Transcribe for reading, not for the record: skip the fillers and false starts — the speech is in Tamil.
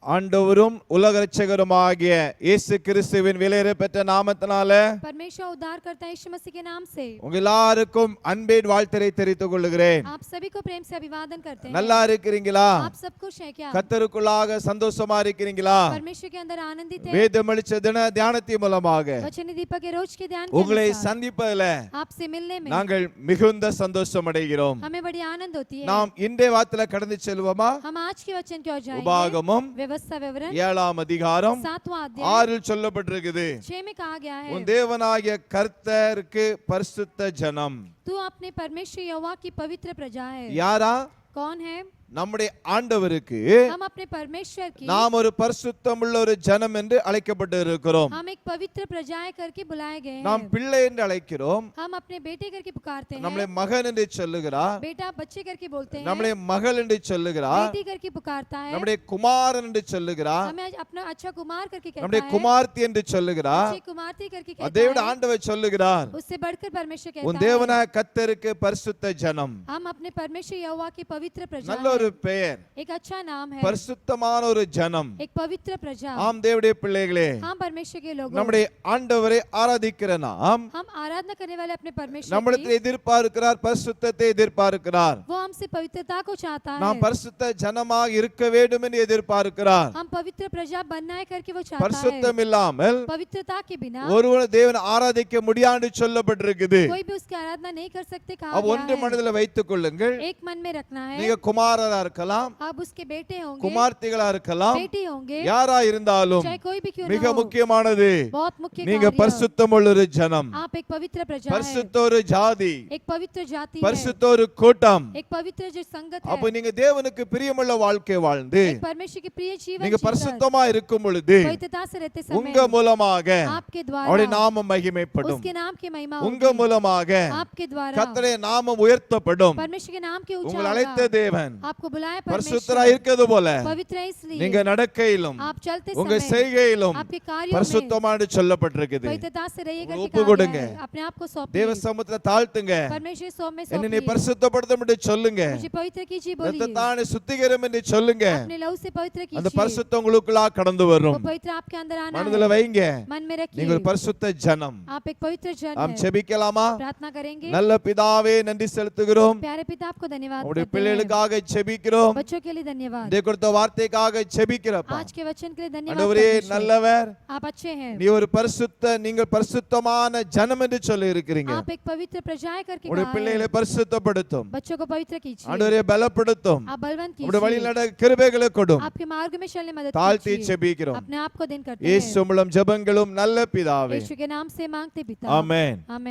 ஆண்டவரும் உலக இரட்சகருமாகிய இயேசு கிறிஸ்துவின் விலையேறப்பெற்ற நாமத்தினால परमेश्वर उद्धार करता है यीशु मसीह के नाम से உங்க எல்லாருக்கும் அன்பின் வாழ்த்தை தெரிவித்துக் கொள்கிறேன். आप सभी को प्रेम से अभिवादन करते हैं. நல்லா இருக்கிறீங்களா? आप सब खुश हैं क्या? கர்த்தருக்குள்ளாக சந்தோஷமா இருக்கிறீங்களா? परमेश्वर के अंदर आनंदित हैं. வேதம் அளித்த தின தியானத்தின் மூலமாக वचन दीपक के रोज के ध्यान உங்களை சந்திப்பதில் आपसे मिलने में நாங்கள் மிகுந்த சந்தோஷம் அடைகிறோம். हमें बड़ी आनंद होती है. நாம் இன்றைய வார்த்தையில கடந்து செல்வோமா? हम आज के वचन की ओर जाएंगे. உபாகமம் व्यवस्था विवरण 7ஆம் அதிகாரம் 7वां अध्याय 6 சொல்லப்பட்டிருக்குது. 6 में कहा गया है உன் தேவனாகிய கர்த்தருக்கு பரிசுத்த ஜனம். तू अपने परमेश्वर यहोवा की पवित्र प्रजा है. யாரா? कौन है? நம்முடைய ஆண்டவருக்கு हम अपने परमेश्वर की நாம் ஒரு பரிசுத்தமுள்ள ஒரு ஜனம் என்று அழைக்கப்பட்டு இருக்கிறோம். हम एक पवित्र प्रजाएं करके बुलाए गए हैं. நாம் பிள்ளை என்று அழைக்கிறோம். हम अपने बेटे करके पुकारते हैं. நம்மளை மகன் என்று சொல்லுகிறார். बेटा बच्चे करके बोलते हैं. நம்மளை மகள் என்று சொல்லுகிறார். बेटी करके पुकारता है. நம்முடைய குமாரன் என்று சொல்லுகிறார். हमें अपना अच्छा कुमार करके कहता है. நம்முடைய குமார்த்தி என்று சொல்லுகிறார். अच्छी कुमारती करके कहता है. அதைவிட ஆண்டவர் சொல்லுகிறார், उससे बढ़कर परमेश्वर कहता है, உன் தேவனாகிய கர்த்தருக்கு பரிசுத்த ஜனம். हम अपने परमेश्वर यहोवा की पवित्र प्रजा நல்ல ஒரு பெயர், एक अच्छा नाम है. பரிசுத்தமான ஒரு ஜனம். एक पवित्र प्रजा. ஆம் தேவனுடைய பிள்ளைகளே, हम परमेश्वर के लोग நம்முடைய ஆண்டவரை ஆராதிக்கிற நாம் हम आराधना करने वाले अपने परमेश्वर நம்மிடத்தில் எதிர்பார்க்கிறார், பரிசுத்தத்தை எதிர்பார்க்கிறார். वो हमसे पवित्रता को चाहता है. நாம் பரிசுத்த ஜனமாக இருக்க வேண்டும் என்று எதிர்பார்க்கிறார். हम पवित्र प्रजा बनना है करके वो चाहता है. பரிசுத்தம் இல்லாமல் पवित्रता के बिना ஒருவன் தேவனை ஆராதிக்க முடியாது சொல்லப்பட்டிருக்குது. कोई भी उसकी आराधना नहीं कर सकते कहा अब ஒன்று மனதில் வைத்துக் கொள்ளுங்கள், एक मन में रखना है. நீங்க குமாரரா இருக்கலாம், आप उसके बेटे होंगे, குமார்த்திகளா இருக்கலாம், बेटी होंगे, யாரா இருந்தாலும் चाहे कोई भी क्यों மிக ना हो, முக்கியமானது बहुत मुख्य நீங்க कार्य, பரிசுத்தமுள்ள ஒரு ஜனம், आप एक पवित्र प्रजा है, பரிசுத்த ஒரு ஜாதி, एक पवित्र जाति है, பரிசுத்த ஒரு கூட்டம். एक पवित्र जो संगत है. அப்ப நீங்க தேவனுக்கு பிரியமுள்ள வாழ்க்கை வாழ்ந்து एक परमेश्वर के प्रिय जीवन நீங்க जीकर பரிசுத்தமா இருக்கும் பொழுது पवित्रता से रहते समय உங்க மூலமாக आपके அவருடைய द्वारा நாமம் மகிமைப்படும். उसके नाम की महिमा உங்க होगी. மூலமாக आपके द्वारा கர்த்தருடைய நாமம் உயர்த்தப்படும். परमेश्वर के नाम की ऊंचा உங்களை அழைத்த होगा. தேவன் आपको बुलाया பரிசுத்தரா परमेश्वर இருக்கிறது போல पवित्र है, इसलिए நீங்க நடக்கையிலும் आप चलते உங்க समय செய்கையிலும் आपके कार्यों में பரிசுத்தமானு சொல்லப்பட்டிருக்குது. पवित्रता से रहिएगा ஒப்பு कि कहा கொடுங்க. गया है. अपने आप को தேவ सौंपिए. சமூகத்துல தாழ்த்துங்க. परमेश्वर सौ में என்னை நீ सौंपिए. பரிசுத்தப்படுத்தும் என்று சொல்லுங்க. मुझे पवित्र कीजिए बोलिए. ரத்தத்தானே சுத்திகரம் என்று சொல்லுங்க. अपने लहू से पवित्र அந்த कीजिए. பரிசுத்தம் உங்களுக்குள்ளா கடந்து वो வரும். पवित्र आपके अंदर आना மனதுல है. வைங்க, मन में நீங்க ஒரு रखिए. பரிசுத்த ஜனம். आप एक पवित्र जन நாம் हैं. ஜெபிக்கலாமா? प्रार्थना करेंगे. நல்ல பிதாவே, நன்றி செலுத்துகிறோம். प्यारे पिता आपको धन्यवाद உங்களுடைய करते हैं. பிள்ளைகளுக்காக ஜெபிக்கிறோம். बच्चों के लिए धन्यवाद. இதை கொடுத்த வார்த்தைக்காக ஜெபிக்கிறப்பா. आज के वचन के लिए धन्यवाद. ஆண்டவரே परमेश्वर. நல்லவர், आप अच्छे हैं. நீ ஒரு பரிசுத்த, நீங்கள் பரிசுத்தமான ஜனம் என்று சொல்லி இருக்கிறீங்க. आप एक पवित्र प्रजाएं करके உங்களுடைய कहा பிள்ளைகளை है. பரிசுத்தப்படுத்தும். बच्चों को पवित्र कीजिए. ஆண்டவரே பலப்படுத்தும். आप बलवंत உங்களுடைய வழியில் कीजिए. நட கிருபைகளை கொடும். आपके मार्ग में चलने मदद தாழ்த்தி कीजिए. ஜெபிக்கிறோம். अपने आप को दिन करते இயேசு हैं. மூலம் ஜெபங்களும் நல்ல பிதாவே. यीशु के नाम से मांगते पिता. ஆமென். आमेन.